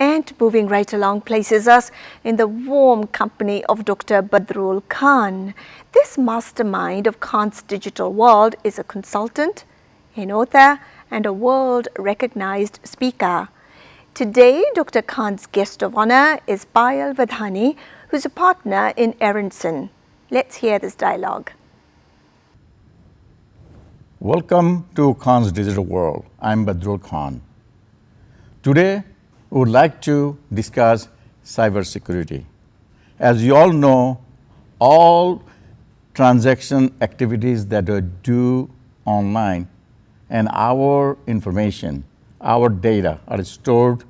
And moving right along places us in the warm company of Dr. Badrul Khan. This mastermind of Khan's digital world is a consultant, an author, and a world-recognized speaker. Today, Dr. Khan's guest of honor is Payal Vadhani, who's a partner in Aronson. Let's hear this dialogue. Welcome to Khan's Digital World. I'm Badrul Khan. Today, we would like to discuss cybersecurity. As you all know, all transaction activities that are due online and our information, our data are stored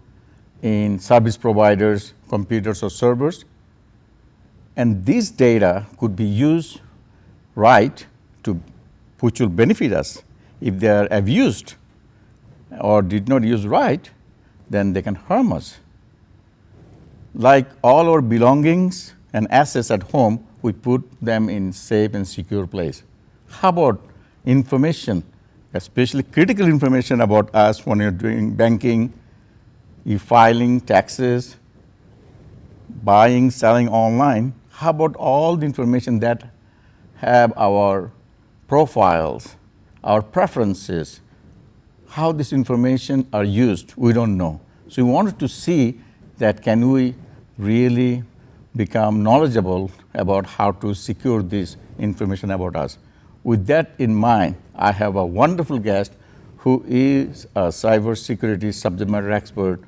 in service providers, computers or servers. And this data could be used right which will benefit us. If they are abused or did not use right, then they can harm us. Like all our belongings and assets at home, we put them in safe and secure place. How about information, especially critical information about us when you're doing banking, e-filing, taxes, buying, selling online? How about all the information that have our profiles, our preferences, how this information are used, we don't know. So we wanted to see that can we really become knowledgeable about how to secure this information about us. With that in mind, I have a wonderful guest who is a cybersecurity subject matter expert.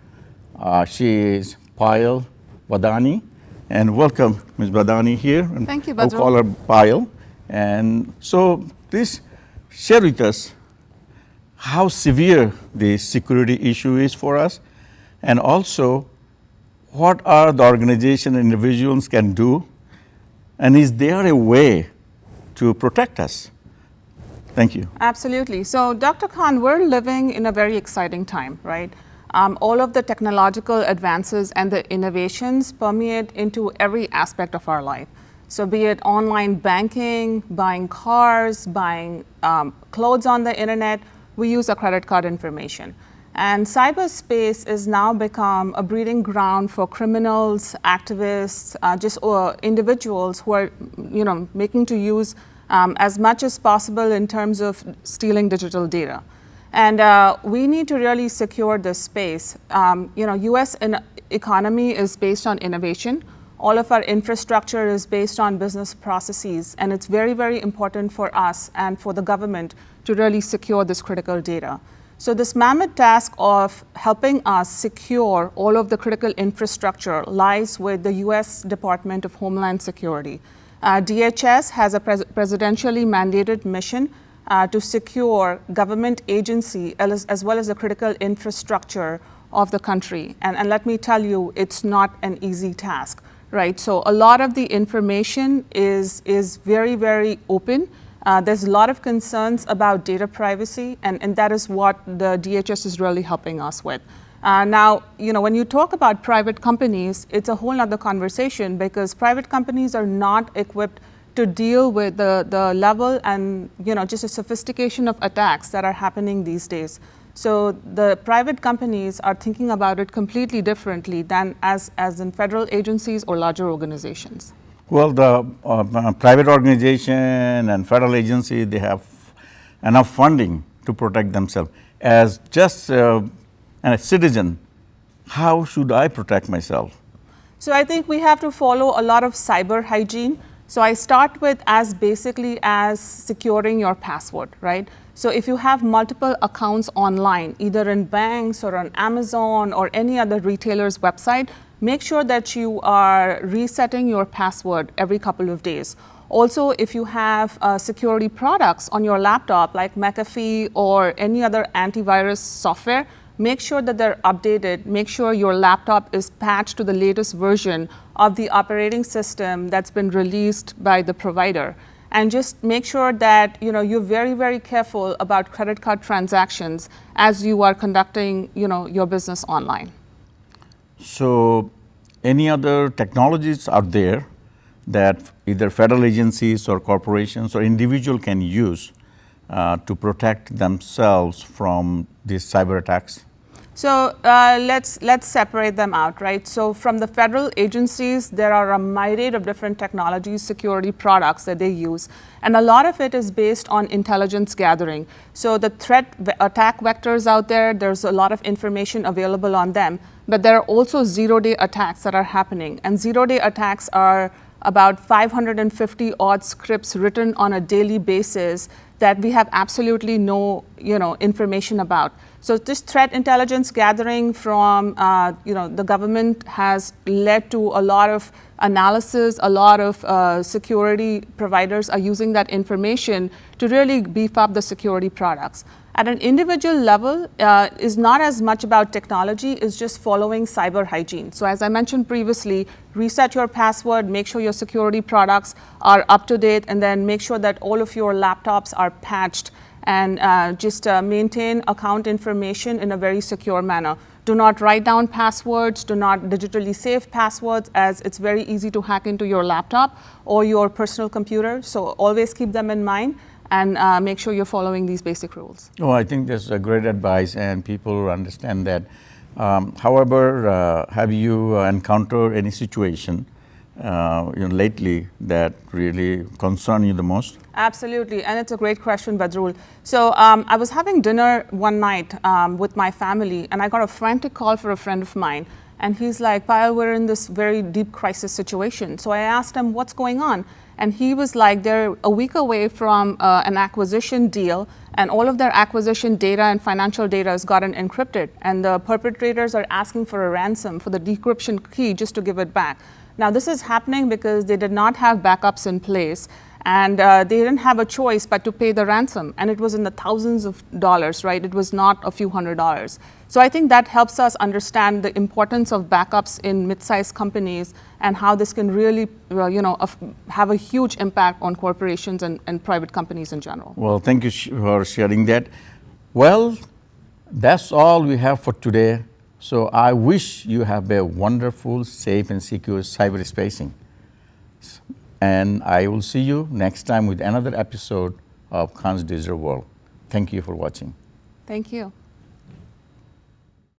She is Payal Vadhani. And welcome, Ms. Vadhani here. Thank you, Badrul. We'll call her Payal. And so please share with us how severe the security issue is for us, and also what are the organization and individuals can do, and is there a way to protect us? Thank you. Absolutely. So, Dr. Khan, we're living in a very exciting time, right? All of the technological advances and the innovations permeate into every aspect of our life. So be it online banking, buying cars, buying clothes on the internet, we use our credit card information. And cyberspace has now become a breeding ground for criminals, activists, individuals who are, making to use as much as possible in terms of stealing digital data. And we need to really secure this space. U.S. economy is based on innovation. All of our infrastructure is based on business processes, and it's very, very important for us and for the government to really secure this critical data. So this mammoth task of helping us secure all of the critical infrastructure lies with the US Department of Homeland Security. DHS has a presidentially mandated mission to secure government agency as well as the critical infrastructure of the country. And let me tell you, it's not an easy task. Right, so a lot of the information is very, very open. There's a lot of concerns about data privacy, and that is what the DHS is really helping us with. Now, when you talk about private companies, it's a whole other conversation because private companies are not equipped to deal with the level and just the sophistication of attacks that are happening these days. So the private companies are thinking about it completely differently than as in federal agencies or larger organizations. Well, the private organization and federal agency, they have enough funding to protect themselves. As just a citizen, how should I protect myself? So I think we have to follow a lot of cyber hygiene. So I start with as basically as securing your password, right? So if you have multiple accounts online, either in banks or on Amazon or any other retailer's website, make sure that you are resetting your password every couple of days. Also, if you have security products on your laptop like McAfee or any other antivirus software, make sure that they're updated. Make sure your laptop is patched to the latest version of the operating system that's been released by the provider. And just make sure that you're very, very careful about credit card transactions as you are conducting your business online. So any other technologies out there that either federal agencies or corporations or individual can use to protect themselves from these cyber attacks? So let's separate them out, right? So from the federal agencies, there are a myriad of different technologies, security products that they use, and a lot of it is based on intelligence gathering. So the attack vectors out there, there's a lot of information available on them, but there are also zero-day attacks that are happening, and zero-day attacks are about 550 odd scripts written on a daily basis that we have absolutely no information about. So this threat intelligence gathering from the government has led to a lot of analysis. A lot of security providers are using that information to really beef up the security products. At an individual level, is not as much about technology, it's just following cyber hygiene. So as I mentioned previously, reset your password, make sure your security products are up to date, and then make sure that all of your laptops are patched, and just maintain account information in a very secure manner. Do not write down passwords, do not digitally save passwords, as it's very easy to hack into your laptop or your personal computer. So always keep them in mind, and make sure you're following these basic rules. Oh, I think that's a great advice, and people understand that. However, have you encountered any situation lately that really concern you the most? Absolutely, and it's a great question, Badrul. So I was having dinner one night with my family, and I got a frantic call for a friend of mine. And he's like, Payal, we're in this very deep crisis situation. So I asked him, what's going on? And he was like, they're a week away from an acquisition deal, and all of their acquisition data and financial data has gotten encrypted. And the perpetrators are asking for a ransom for the decryption key just to give it back. Now, this is happening because they did not have backups in place, and they didn't have a choice but to pay the ransom. And it was in the thousands of dollars, right? It was not a few $100s. So I think that helps us understand the importance of backups in mid-sized companies and how this can really have a huge impact on corporations and private companies in general. Well, thank you for sharing that. Well, that's all we have for today. So I wish you have a wonderful, safe, and secure cyberspacing. And I will see you next time with another episode of Khan's Digital World. Thank you for watching. Thank you.